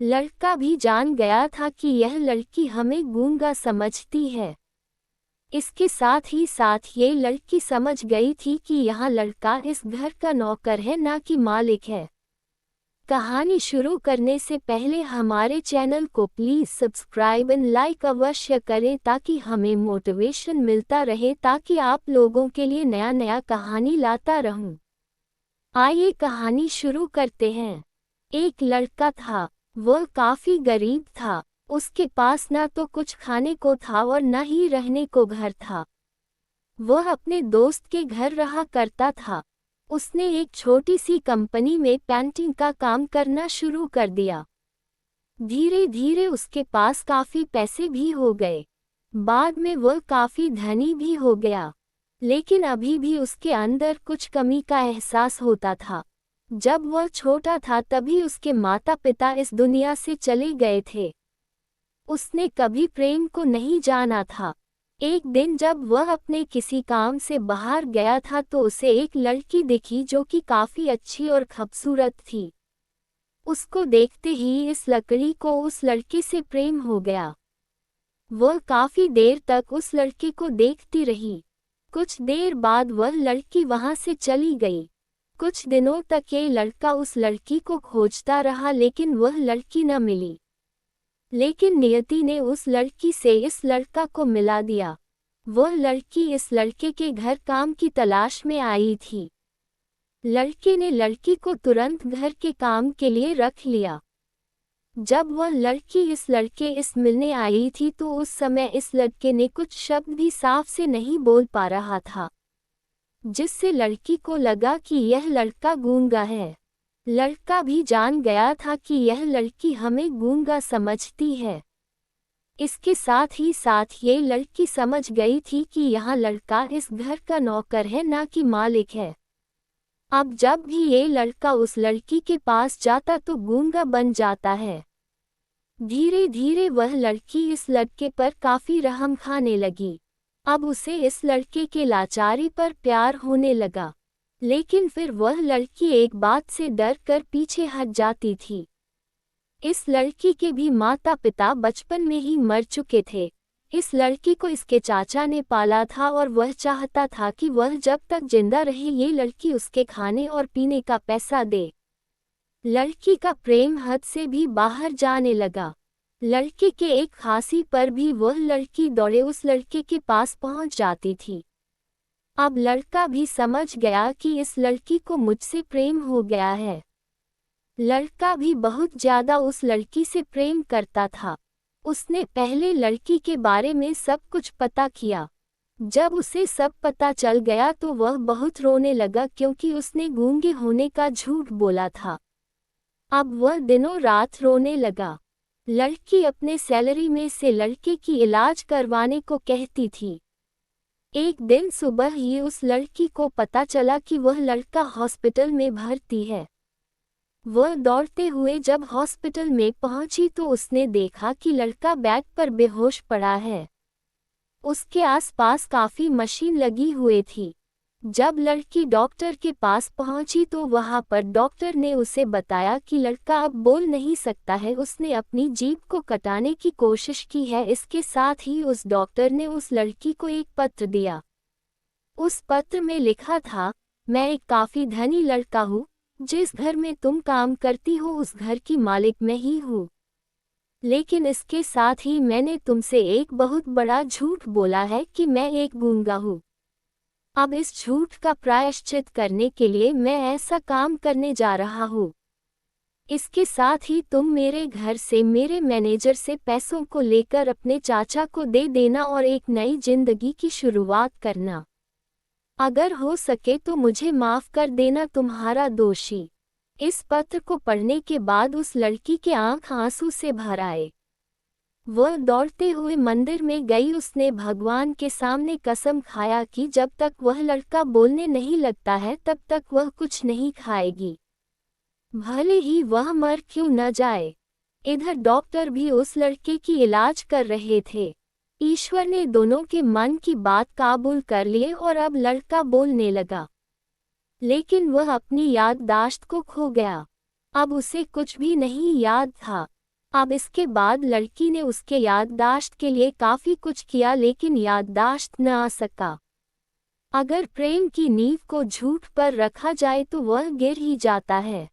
लड़का भी जान गया था कि यह लड़की हमें गूंगा समझती है। इसके साथ ही साथ ये लड़की समझ गई थी कि यह लड़का इस घर का नौकर है, ना कि मालिक है। कहानी शुरू करने से पहले हमारे चैनल को प्लीज़ सब्सक्राइब एंड लाइक अवश्य करें ताकि हमें मोटिवेशन मिलता रहे, ताकि आप लोगों के लिए नया नया कहानी लाता रहूं। आइए कहानी शुरू करते हैं। एक लड़का था, वह काफ़ी गरीब था। उसके पास ना तो कुछ खाने को था और न ही रहने को घर था। वह अपने दोस्त के घर रहा करता था। उसने एक छोटी सी कंपनी में पेंटिंग का काम करना शुरू कर दिया। धीरे धीरे उसके पास काफ़ी पैसे भी हो गए। बाद में वह काफ़ी धनी भी हो गया, लेकिन अभी भी उसके अंदर कुछ कमी का एहसास होता था। जब वह छोटा था तभी उसके माता पिता इस दुनिया से चले गए थे। उसने कभी प्रेम को नहीं जाना था। एक दिन जब वह अपने किसी काम से बाहर गया था तो उसे एक लड़की दिखी जो कि काफ़ी अच्छी और खूबसूरत थी। उसको देखते ही इस लड़की को उस लड़के से प्रेम हो गया। वह काफ़ी देर तक उस लड़के को देखती रही। कुछ देर बाद वह लड़की वहाँ से चली गई। कुछ दिनों तक ये लड़का उस लड़की को खोजता रहा, लेकिन वह लड़की न मिली। लेकिन नियति ने उस लड़की से इस लड़का को मिला दिया। वह लड़की इस लड़के के घर काम की तलाश में आई थी। लड़के ने लड़की को तुरंत घर के काम के लिए रख लिया। जब वह लड़की इस लड़के इस मिलने आई थी तो उस समय इस लड़के ने कुछ शब्द भी साफ से नहीं बोल पा रहा था, जिससे लड़की को लगा कि यह लड़का गूंगा है। लड़का भी जान गया था कि यह लड़की हमें गूंगा समझती है। इसके साथ ही साथ ये लड़की समझ गई थी कि यह लड़का इस घर का नौकर है, ना कि मालिक है। अब जब भी ये लड़का उस लड़की के पास जाता तो गूंगा बन जाता है। धीरे धीरे वह लड़की इस लड़के पर काफ़ी रहम खाने लगी। अब उसे इस लड़के के लाचारी पर प्यार होने लगा, लेकिन फिर वह लड़की एक बात से डर कर पीछे हट जाती थी। इस लड़की के भी माता पिता बचपन में ही मर चुके थे। इस लड़की को इसके चाचा ने पाला था और वह चाहता था कि वह जब तक जिंदा रहे ये लड़की उसके खाने और पीने का पैसा दे। लड़की का प्रेम हद से भी बाहर जाने लगा। लड़के के एक खांसी पर भी वह लड़की दौड़े उस लड़के के पास पहुंच जाती थी। अब लड़का भी समझ गया कि इस लड़की को मुझसे प्रेम हो गया है। लड़का भी बहुत ज़्यादा उस लड़की से प्रेम करता था। उसने पहले लड़की के बारे में सब कुछ पता किया। जब उसे सब पता चल गया तो वह बहुत रोने लगा, क्योंकि उसने गूंगे होने का झूठ बोला था। अब वह दिनों रात रोने लगा। लड़की अपने सैलरी में से लड़के की इलाज करवाने को कहती थी। एक दिन सुबह ही उस लड़की को पता चला कि वह लड़का हॉस्पिटल में भर्ती है। वह दौड़ते हुए जब हॉस्पिटल में पहुंची तो उसने देखा कि लड़का बेड पर बेहोश पड़ा है। उसके आसपास काफ़ी मशीन लगी हुई थी। जब लड़की डॉक्टर के पास पहुंची तो वहां पर डॉक्टर ने उसे बताया कि लड़का अब बोल नहीं सकता है। उसने अपनी जीभ को कटाने की कोशिश की है। इसके साथ ही उस डॉक्टर ने उस लड़की को एक पत्र दिया। उस पत्र में लिखा था, मैं एक काफ़ी धनी लड़का हूँ। जिस घर में तुम काम करती हो उस घर की मालिक मैं ही हूँ। लेकिन इसके साथ ही मैंने तुमसे एक बहुत बड़ा झूठ बोला है कि मैं एक गूंगा हूँ। अब इस झूठ का प्रायश्चित करने के लिए मैं ऐसा काम करने जा रहा हूँ। इसके साथ ही तुम मेरे घर से मेरे मैनेजर से पैसों को लेकर अपने चाचा को दे देना और एक नई जिंदगी की शुरुआत करना। अगर हो सके तो मुझे माफ़ कर देना, तुम्हारा दोषी। इस पत्र को पढ़ने के बाद उस लड़की के आंख आंसू से भर आए। वह दौड़ते हुए मंदिर में गई। उसने भगवान के सामने कसम खाया कि जब तक वह लड़का बोलने नहीं लगता है तब तक वह कुछ नहीं खाएगी, भले ही वह मर क्यों न जाए। इधर डॉक्टर भी उस लड़के की इलाज कर रहे थे। ईश्वर ने दोनों के मन की बात काबूल कर लिए और अब लड़का बोलने लगा, लेकिन वह अपनी याददाश्त को खो गया। अब उसे कुछ भी नहीं याद था। अब इसके बाद लड़की ने उसके याददाश्त के लिए काफ़ी कुछ किया लेकिन याददाश्त न आ सका। अगर प्रेम की नींव को झूठ पर रखा जाए तो वह गिर ही जाता है।